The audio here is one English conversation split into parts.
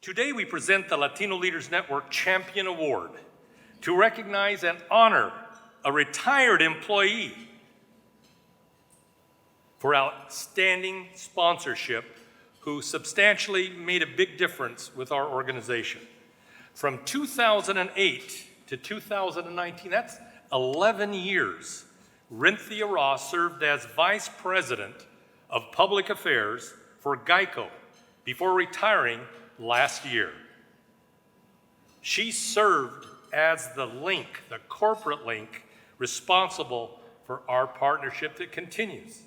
Today we present the Latino Leaders Network Champion Award to recognize and honor a retired employee for outstanding sponsorship who substantially made a big difference with our organization. From 2008 to 2019, that's 11 years, Rynthia Rost served as Vice President of Public Affairs for Geico before retiring last year. She served as the link, the corporate link, responsible for our partnership that continues.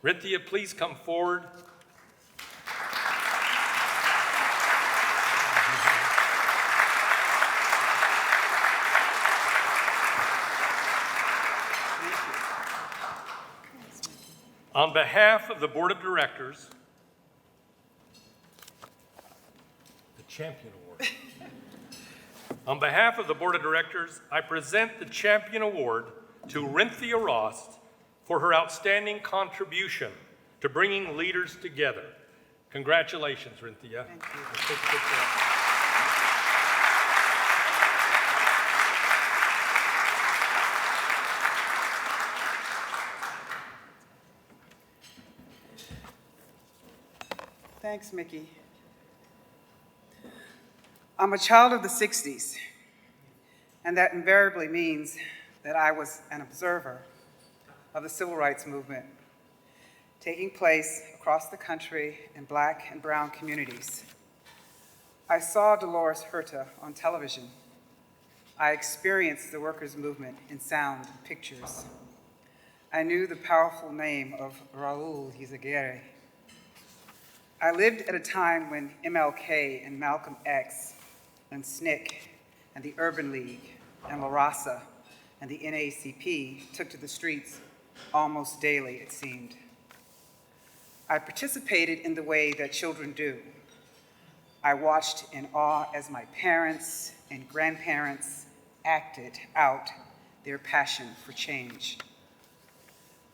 Rynthia, please come forward. On behalf of the Board of Directors, the Champion Award. On behalf of the Board of Directors, I present the Champion Award to Rynthia Rost for her outstanding contribution to bringing leaders together. Congratulations, Rynthia. Thank you. Thanks, Mickey. I'm a child of the 60s, and that invariably means that I was an observer of the civil rights movement taking place across the country in Black and brown communities. I saw Dolores Huerta on television. I experienced the workers' movement in sound and pictures. I knew the powerful name of Raul Izaguirre. I lived at a time when MLK and Malcolm X and SNCC and the Urban League and La Raza and the NAACP took to the streets almost daily, it seemed. I participated in the way that children do. I watched in awe as my parents and grandparents acted out their passion for change.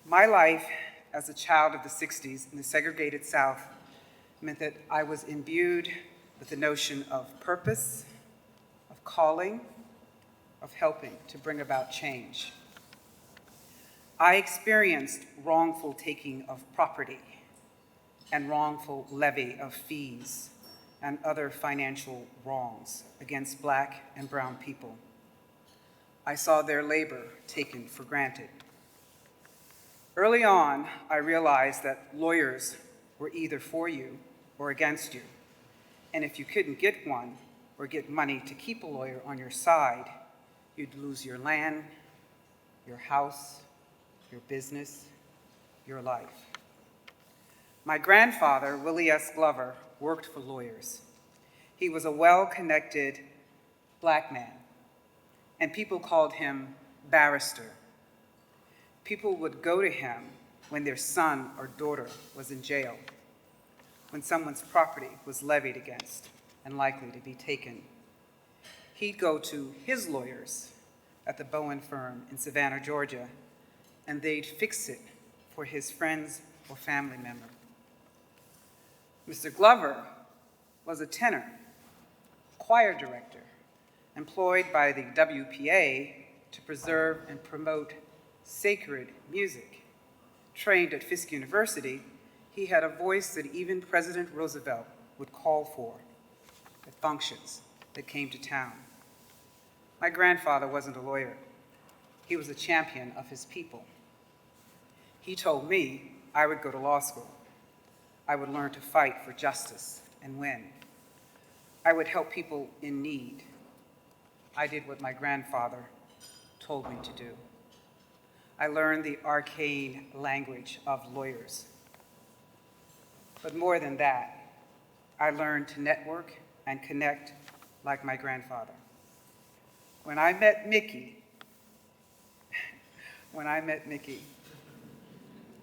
My life as a child of the 60s in the segregated South meant that I was imbued with the notion of purpose, of calling, of helping to bring about change. I experienced wrongful taking of property and wrongful levy of fees and other financial wrongs against Black and brown people. I saw their labor taken for granted. Early on, I realized that lawyers were either for you or against you. And if you couldn't get one or get money to keep a lawyer on your side, you'd lose your land, your house, your business, your life. My grandfather, Willie S. Glover, worked for lawyers. He was a well-connected Black man, and people called him barrister. People would go to him when their son or daughter was in jail, when someone's property was levied against and likely to be taken. He'd go to his lawyers at the Bowen firm in Savannah, Georgia, and they'd fix it for his friends or family member. Mr. Glover was a tenor, choir director, employed by the WPA to preserve and promote sacred music. Trained at Fisk University, he had a voice that even President Roosevelt would call for at functions that came to town. My grandfather wasn't a lawyer. He was a champion of his people. He told me I would go to law school. I would learn to fight for justice and win. I would help people in need. I did what my grandfather told me to do. I learned the arcane language of lawyers. But more than that, I learned to network and connect like my grandfather. When I met Mickey,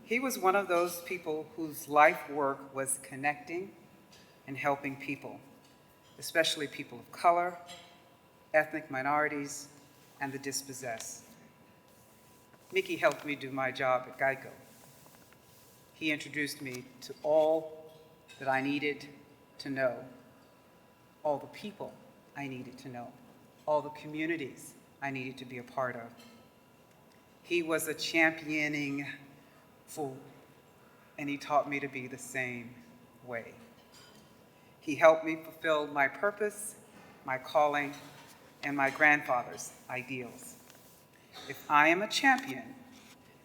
he was one of those people whose life work was connecting and helping people, especially people of color, ethnic minorities, and the dispossessed. Mickey helped me do my job at Geico. He introduced me to all that I needed to know, all the people I needed to know, all the communities I needed to be a part of. He was a championing fool, and he taught me to be the same way. He helped me fulfill my purpose, my calling, and my grandfather's ideals. If I am a champion,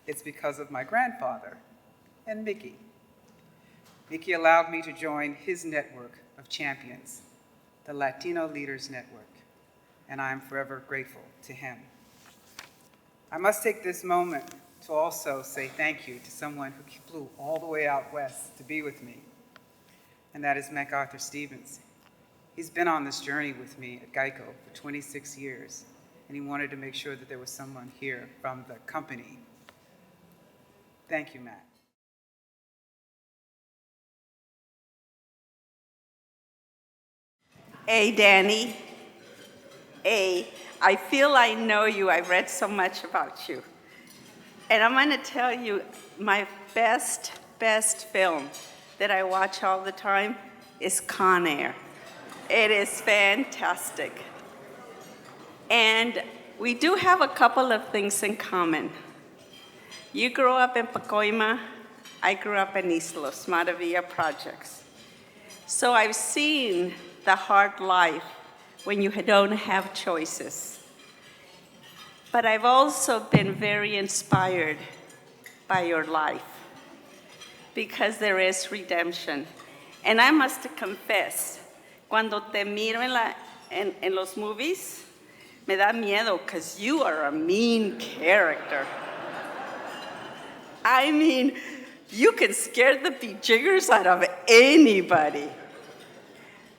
it's because of my grandfather and Mickey. Mickey allowed me to join his network of champions, the Latino Leaders Network, and I am forever grateful to him. I must take this moment to also say thank you to someone who flew all the way out west to be with me, and that is MacArthur Stevens. He's been on this journey with me at GEICO for 26 years, and he wanted to make sure that there was someone here from the company. Thank you, Matt. Hey, Danny. Hey, I feel I know you. I've read so much about you. And I'm going to tell you my best film that I watch all the time is Con Air. It is fantastic. And we do have a couple of things in common. You grew up in Pacoima. I grew up in East Los Maravilla projects. So I've seen the hard life when you don't have choices. But I've also been very inspired by your life because there is redemption. And I must confess, cuando te miro en los movies, me da miedo because you are a mean character. I mean, you can scare the bejiggers out of anybody.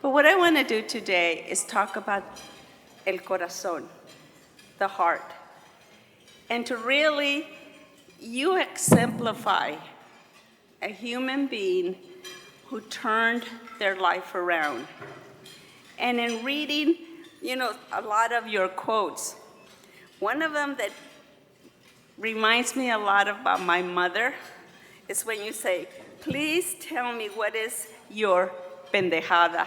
But what I want to do today is talk about el corazón, the heart, and to really, you exemplify a human being who turned their life around. And in reading, a lot of your quotes, one of them that reminds me a lot about my mother is when you say, please tell me what is your pendejada.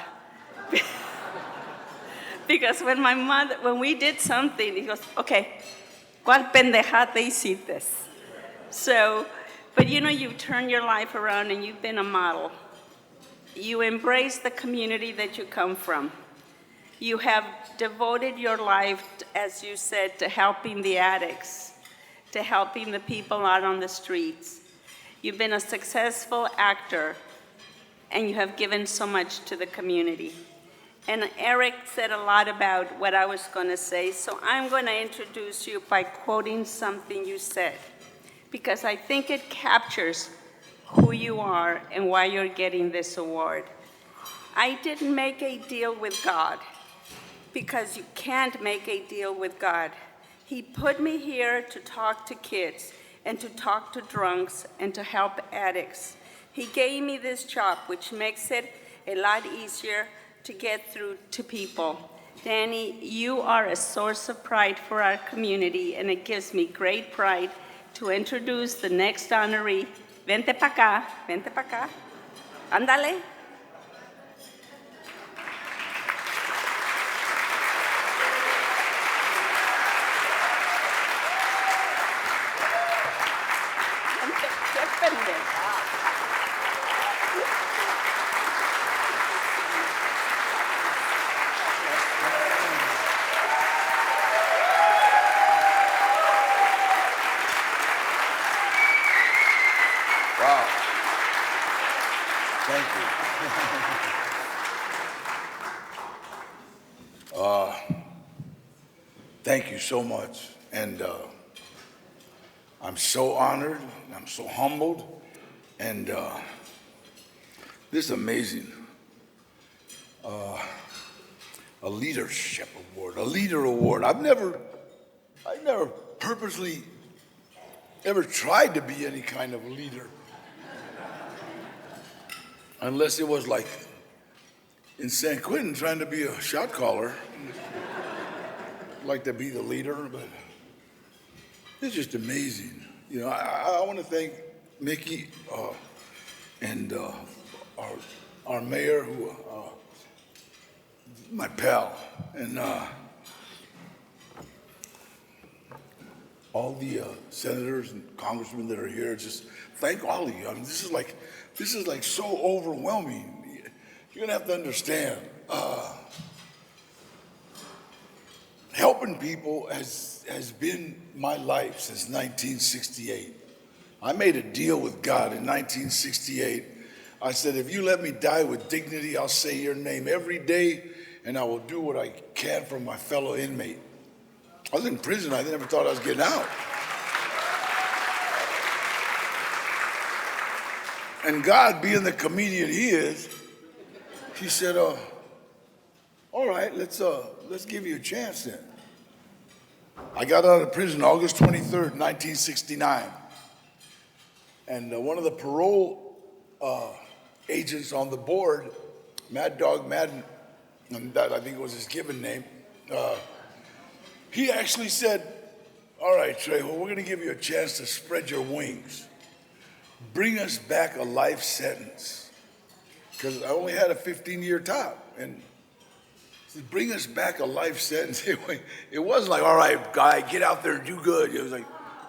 Because when we did something, he goes, okay, ¿cuál pendejada hiciste? So, but you've turned your life around and you've been a model. You embrace the community that you come from. You have devoted your life, as you said, to helping the addicts, to helping the people out on the streets. You've been a successful actor, and you have given so much to the community. And Eric said a lot about what I was going to say, so I'm going to introduce you by quoting something you said, because I think it captures who you are and why you're getting this award. I didn't make a deal with God, because you can't make a deal with God. He put me here to talk to kids and to talk to drunks and to help addicts. He gave me this job, which makes it a lot easier to get through to people. Danny, you are a source of pride for our community, and it gives me great pride to introduce the next honoree. Vente pa' acá. Ándale. Wow. Thank you. Thank you so much. And I'm so honored, and I'm so humbled, and this is amazing. A leadership award, a leader award. I've never purposely ever tried to be any kind of leader. Unless it was like in San Quentin trying to be a shot caller. I'd like to be the leader, but it's just amazing. I want to thank Mickey and our mayor, who my pal, and all the senators and congressmen that are here. Just thank all of you. I mean, this is like so overwhelming. You're gonna have to understand. Helping people has been my life since 1968. I made a deal with God in 1968. I said, if you let me die with dignity, I'll say your name every day, and I will do what I can for my fellow inmate. I was in prison. I never thought I was getting out. And God, being the comedian he is, he said, all right, let's give you a chance then. I got out of prison August 23rd, 1969. And one of the parole agents on the board, Mad Dog Madden, and that I think was his given name, he actually said, all right, Trejo, we're gonna give you a chance to spread your wings. Bring us back a life sentence. Because I only had a 15-year top. And he said, bring us back a life sentence. It wasn't like, all right, guy, get out there and do good. It was like,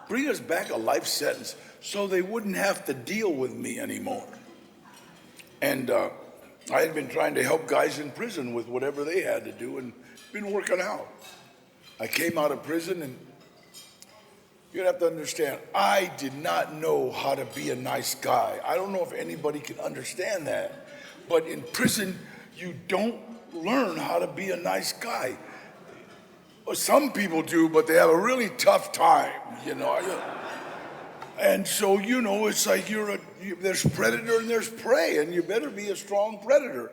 bring us back a life sentence so they wouldn't have to deal with me anymore. And I had been trying to help guys in prison with whatever they had to do, and it's been working out. I came out of prison, and you have to understand, I did not know how to be a nice guy. I don't know if anybody can understand that. But in prison, you don't learn how to be a nice guy. Well, some people do, but they have a really tough time, you know. And so, you know, it's like there's predator and there's prey, and you better be a strong predator.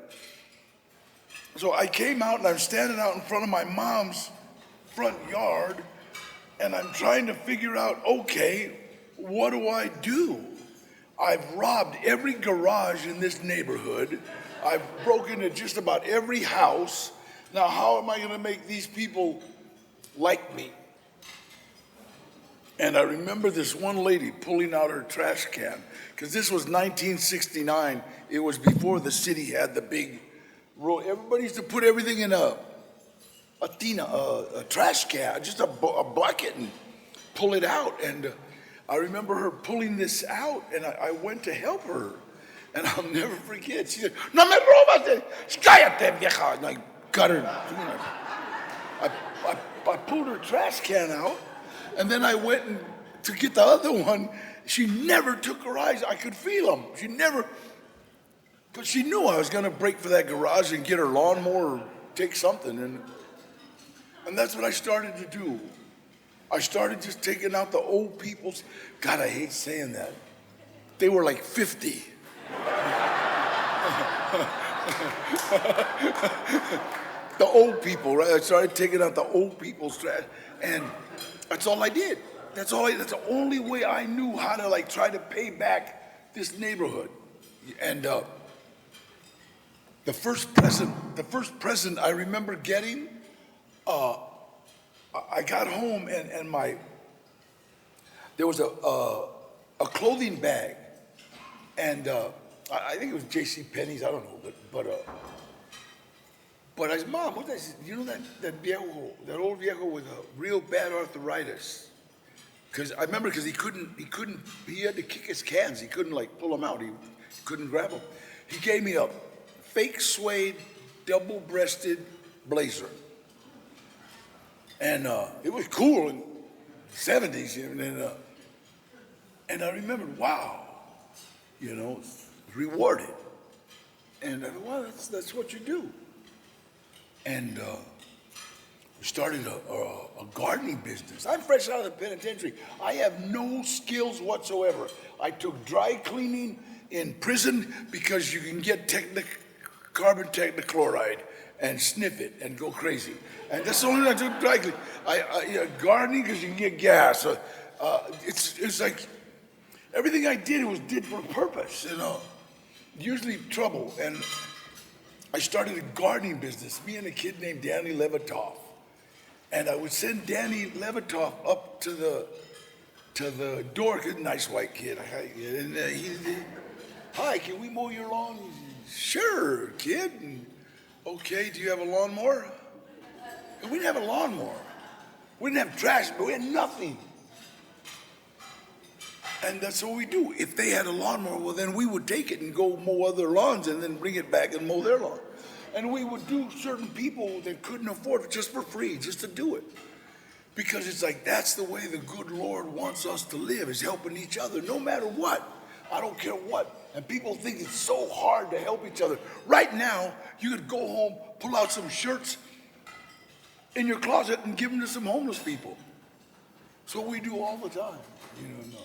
So I came out, and I'm standing out in front of my mom's front yard, and I'm trying to figure out, okay, what do I do? I've robbed every garage in this neighborhood. I've broken into just about every house. Now, how am I gonna make these people like me? And I remember this one lady pulling out her trash can, because this was 1969. It was before the city had the big roll. Everybody used to put everything in a trash can, just a bucket, and pull it out. And I remember her pulling this out, and I went to help her. And I'll never forget. She said, "No me robas, cállate, vieja." And I got her. I pulled her trash can out, and then I went to get the other one. She never took her eyes. I could feel them. She never, because she knew I was going to break for that garage and get her lawnmower or take something. And that's what I started to do. I started just taking out the old people's. God, I hate saying that. They were like 50. The old people, right? I started taking out the old people's trash, and that's all I did. That's the only way I knew how to try to pay back this neighborhood. And the first present I remember getting, I got home and there was a clothing bag, and I think it was J.C. Penney's, I don't know, but I said, Mom, what's that? You know that old viejo with a real bad arthritis? Because I remember, because he had to kick his cans. He couldn't pull them out. He couldn't grab them. He gave me a fake suede, double-breasted blazer. And it was cool in the 70s. And I remembered, wow, rewarded. And I thought, well, that's what you do. And we started a gardening business. I'm fresh out of the penitentiary. I have no skills whatsoever. I took dry cleaning in prison because you can get carbon technichloride and sniff it and go crazy. And that's the only thing I took dry cleaning. Gardening because you can get gas. It's like everything I did did for a purpose, Usually trouble. And I started a gardening business, me and a kid named Danny Levitoff. And I would send Danny Levitoff up to the door, nice white kid. And hi, can we mow your lawn? Sure, kid. And, okay, do you have a lawnmower? And we didn't have a lawnmower. We didn't have trash, but we had nothing. And that's what we do. If they had a lawnmower, well, then we would take it and go mow other lawns and then bring it back and mow their lawn. And we would do certain people that couldn't afford it just for free, just to do it. Because it's like, that's the way the good Lord wants us to live, is helping each other, no matter what. I don't care what. And people think it's so hard to help each other. Right now, you could go home, pull out some shirts in your closet and give them to some homeless people. So we do all the time, you know.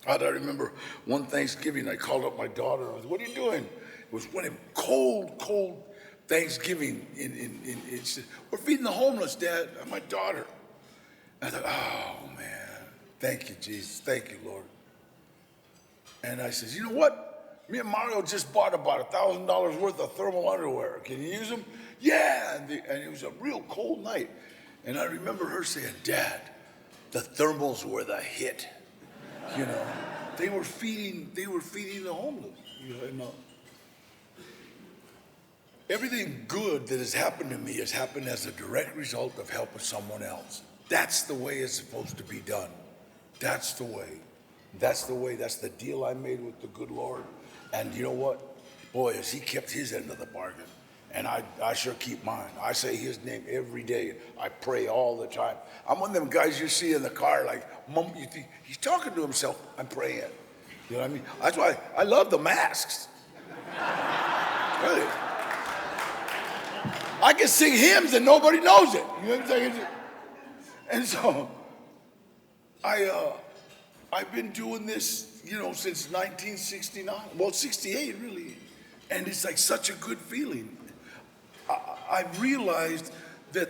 I remember one Thanksgiving, I called up my daughter. I was, what are you doing? It was one of cold Thanksgiving. We're feeding the homeless, Dad. And my daughter. And I thought, oh, man. Thank you, Jesus. Thank you, Lord. And I says, you know what? Me and Mario just bought about $1,000 worth of thermal underwear. Can you use them? Yeah. And it was a real cold night. And I remember her saying, Dad, the thermals were the hit. You know, they were feeding the homeless. You know, everything good that has happened to me has happened as a direct result of helping someone else. That's the way it's supposed to be done. That's the way. That's the way. That's the deal I made with the good Lord. And you know what? Boy, has he kept his end of the bargain. And I sure keep mine. I say his name every day. I pray all the time. I'm one of them guys you see in the car, like, Mom, you think he's talking to himself. I'm praying. You know what I mean? That's why I love the masks. Really. I can sing hymns and nobody knows it. You know what I'm saying? And so, I've been doing this, you know, since 1969. Well, 68, really. And it's like such a good feeling. I've realized that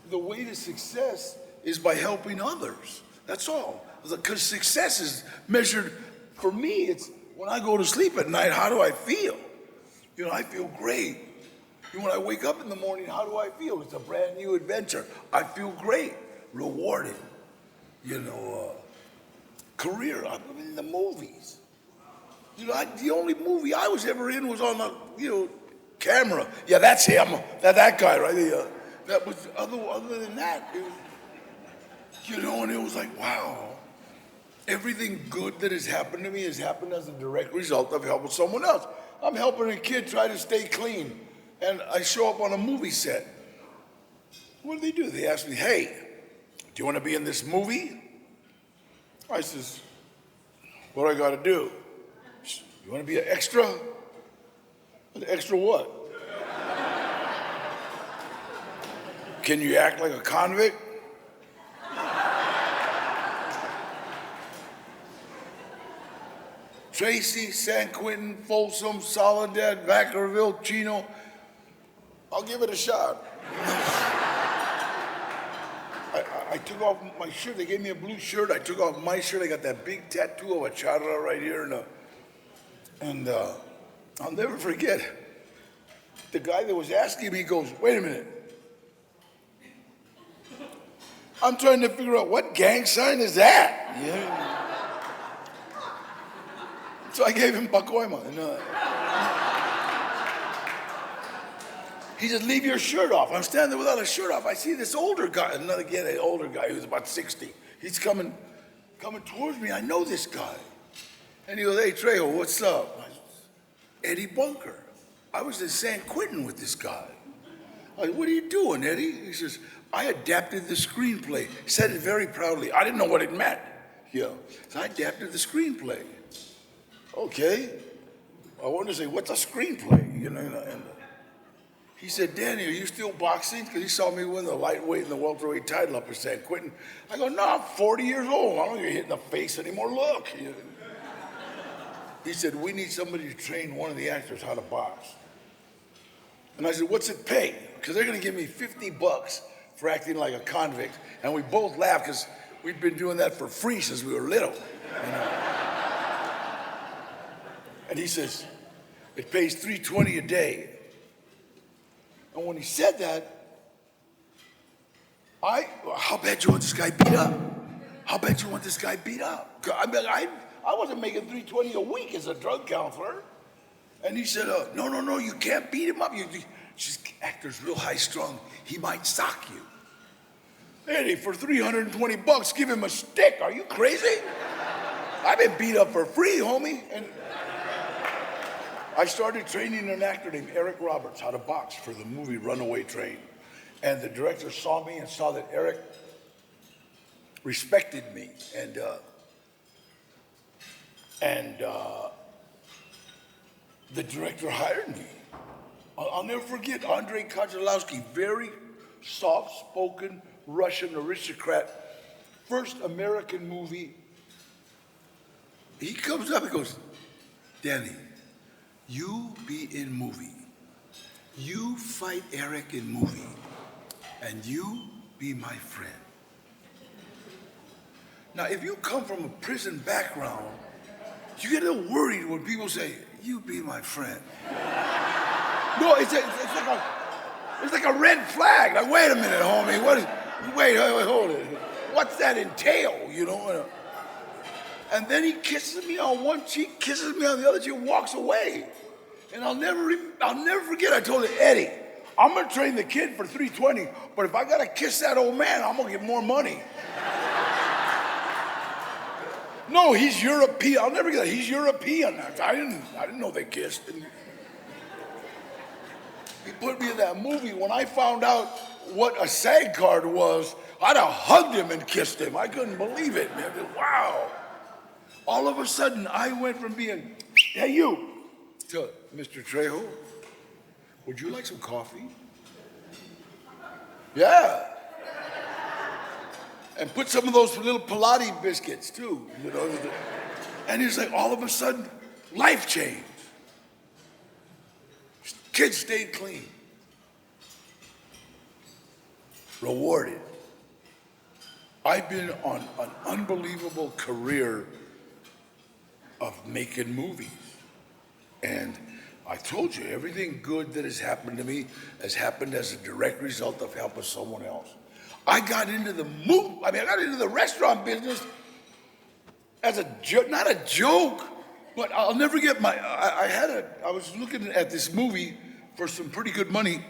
the way to success is by helping others. That's all. Because success is measured, for me, it's when I go to sleep at night, how do I feel? You know, I feel great. And when I wake up in the morning, how do I feel? It's a brand new adventure. I feel great, rewarded. You know, career, I'm in the movies. You know, the only movie I was ever in was on the, you know, camera. Yeah, that's him. That guy right there. That was, other than that, it was, you know, and it was like, wow. Everything good that has happened to me has happened as a direct result of helping someone else. I'm helping a kid try to stay clean, and I show up on a movie set. What do? They ask me, hey, do you want to be in this movie? I says, what do I got to do? You want to be an extra? An extra what? Can you act like a convict? Tracy, San Quentin, Folsom, Soledad, Vacaville, Chino. I'll give it a shot. I took off my shirt. They gave me a blue shirt. I took off my shirt. I got that big tattoo of a charra right here. And I'll never forget. The guy that was asking me goes, wait a minute. I'm trying to figure out what gang sign is that? Yeah. So I gave him Pacoima. He said, leave your shirt off. I'm standing there without a shirt off. I see this older guy, an older guy who's about 60. He's coming towards me. I know this guy. And he goes, hey, Trejo, what's up? I said, Eddie Bunker. I was in San Quentin with this guy. I said, what are you doing, Eddie? He says, I adapted the screenplay. He said it very proudly. I didn't know what it meant. You know, so I adapted the screenplay. Okay. I wanted to say, what's a screenplay? You know, and he said, Danny, are you still boxing? Because he saw me win the lightweight and the welterweight title up in San Quentin. I go, no, I'm 40 years old. I don't get hit in the face anymore. Look. He said, we need somebody to train one of the actors how to box. And I said, what's it pay? Because they're going to give me $50 for acting like a convict. And we both laughed because we'd been doing that for free since we were little. You know? And he says, it pays $320 a day. And when he said that, how bad you want this guy beat up? How bad you want this guy beat up? I mean, I wasn't making $320 a week as a drug counselor. And he said, no, you can't beat him up. This actor's real high strung. He might sock you. Eddie, for $320, give him a stick. Are you crazy? I've been beat up for free, homie. And I started training an actor named Eric Roberts how to box for the movie Runaway Train. And the director saw me and saw that Eric respected me. And the director hired me. I'll never forget Andrei Kozlowski, very soft-spoken Russian aristocrat, first American movie. He comes up and goes, Danny, you be in movie. You fight Eric in movie. And you be my friend. Now, if you come from a prison background, you get a little worried when people say, you be my friend. No, it's like a red flag. Like, wait a minute, homie. Wait, hold it. What's that entail, you know? And then he kisses me on one cheek, kisses me on the other cheek, walks away. And I'll never forget, I told him, Eddie, I'm gonna train the kid for $320, but if I gotta kiss that old man, I'm gonna get more money. No, he's European. I'll never get that. He's European. I didn't know they kissed. He put me in that movie. When I found out what a SAG card was, I'd have hugged him and kissed him. I couldn't believe it, man. Wow. All of a sudden, I went from being, hey, you, to Mr. Trejo, would you like some coffee? Yeah. And put some of those little Pilati biscuits too, you know. And it's like all of a sudden, life changed. Kids stayed clean. Rewarded. I've been on an unbelievable career of making movies. And I told you, everything good that has happened to me has happened as a direct result of helping someone else. I got into I got into the restaurant business as not a joke, but I'll never get I was looking at this movie for some pretty good money,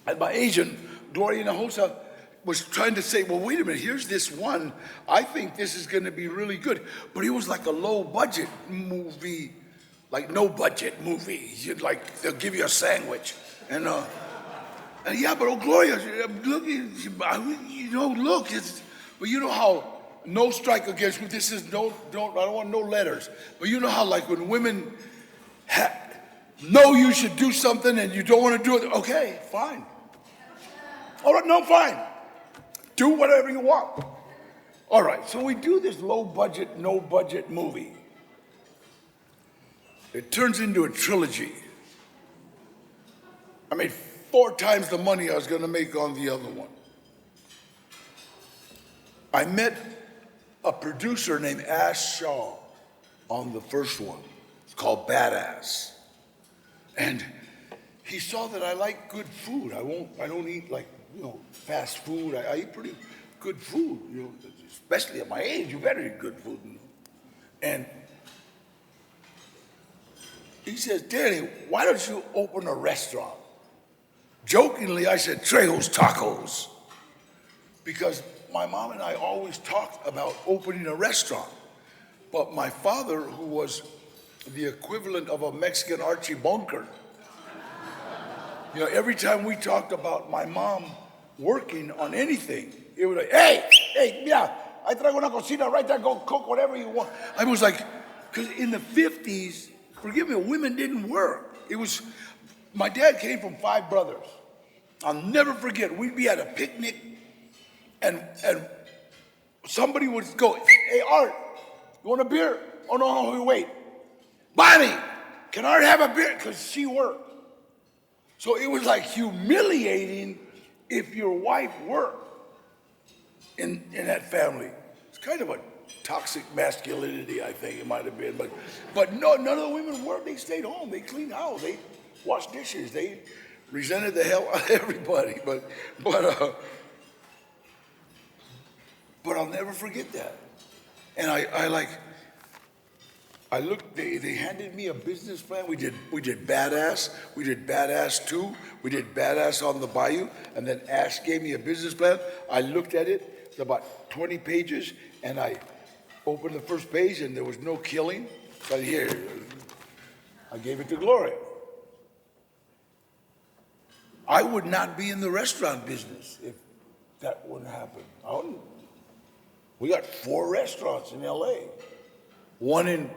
and my agent, Dorian Ahosa, was trying to say, well, wait a minute, here's this one, I think this is gonna be really good, but it was like a low budget movie, like no budget movie. They'll give you a sandwich, and yeah, but oh, Gloria, look, look, but you know how, no strike against me, this is I don't want no letters, but you know how like when women know you should do something and you don't want to do it, okay, fine. All right, no, fine. Do whatever you want. All right, so we do this low budget, no budget movie. It turns into a trilogy. I made 4 times the money I was going to make on the other one. I met a producer named Ash Shaw on the first one. It's called Badass. And he saw that I like good food. I don't eat like, fast food. I eat pretty good food, especially at my age, you better eat good food. And he says, Danny, why don't you open a restaurant? Jokingly, I said, Trejo's Tacos. Because my mom and I always talked about opening a restaurant. But my father, who was the equivalent of a Mexican Archie Bunker, every time we talked about my mom working on anything, it was like, hey, yeah, I traigo una cocina right there, go cook whatever you want. I was like, because in the 50s, forgive me, women didn't work. My dad came from 5 brothers. I'll never forget, we'd be at a picnic and somebody would go, hey, Art, you want a beer? Oh, no, wait. Bonnie, can Art have a beer? Because she worked. So it was like humiliating if your wife worked in that family. It's kind of a toxic masculinity, I think it might have been. But no, none of the women worked. They stayed home. They cleaned house. They washed dishes. They resented the hell out of everybody. But I'll never forget that. And I looked, they handed me a business plan. We did Badass, we did Badass 2, we did Badass on the Bayou, and then Ash gave me a business plan. I looked at it, it's about 20 pages, and I opened the first page and there was no killing. But here, I gave it to Gloria. I would not be in the restaurant business if that wouldn't happen. We got 4 restaurants in LA. One in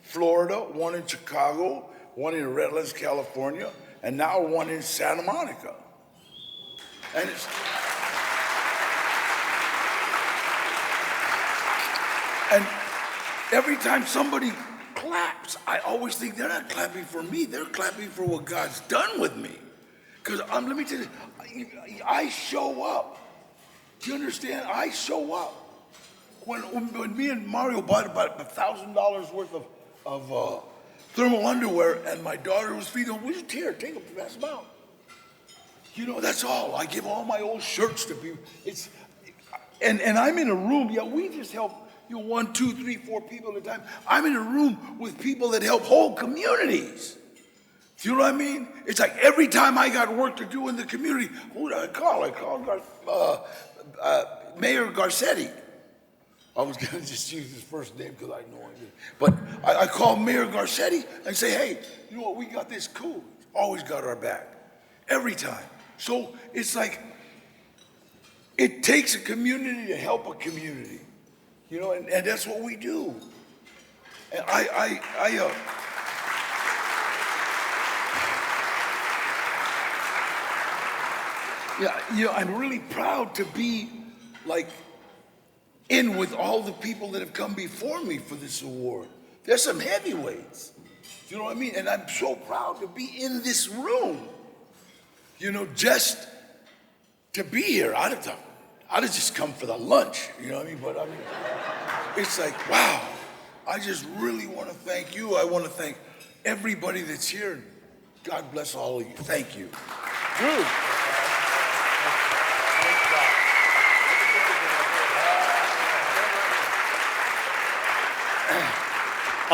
Florida, one in Chicago, one in Redlands, California, and now one in Santa Monica. And it's... And every time somebody claps, I always think they're not clapping for me, they're clapping for what God's done with me. Because let me tell you, I show up. Do you understand? I show up. When me and Mario bought about $1,000 worth of thermal underwear, and my daughter was feeding them, we just here, take them, pass them out. You know, that's all. I give all my old shirts to people. And I'm in a room, yeah, we just help, 1, 2, 3, 4 people at a time. I'm in a room with people that help whole communities. Do you know what I mean? It's like every time I got work to do in the community, who did I call? I called Mayor Garcetti. I was going to just use his first name because I know him. But I called Mayor Garcetti and say, hey, you know what, we got this cool. Always got our back. Every time. So it's like, it takes a community to help a community. You know, and that's what we do. And yeah, I'm really proud to be like in with all the people that have come before me for this award. There's some heavyweights. You know what I mean? And I'm so proud to be in this room. You know, just to be here. I'd have just come for the lunch, you know what I mean? But I mean, it's like, wow, I just really want to thank you. I want to thank everybody that's here. God bless all of you. Thank you. Drew.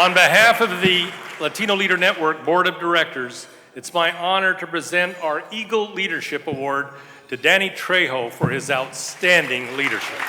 On behalf of the Latino Leader Network Board of Directors, it's my honor to present our Eagle Leadership Award to Danny Trejo for his outstanding leadership.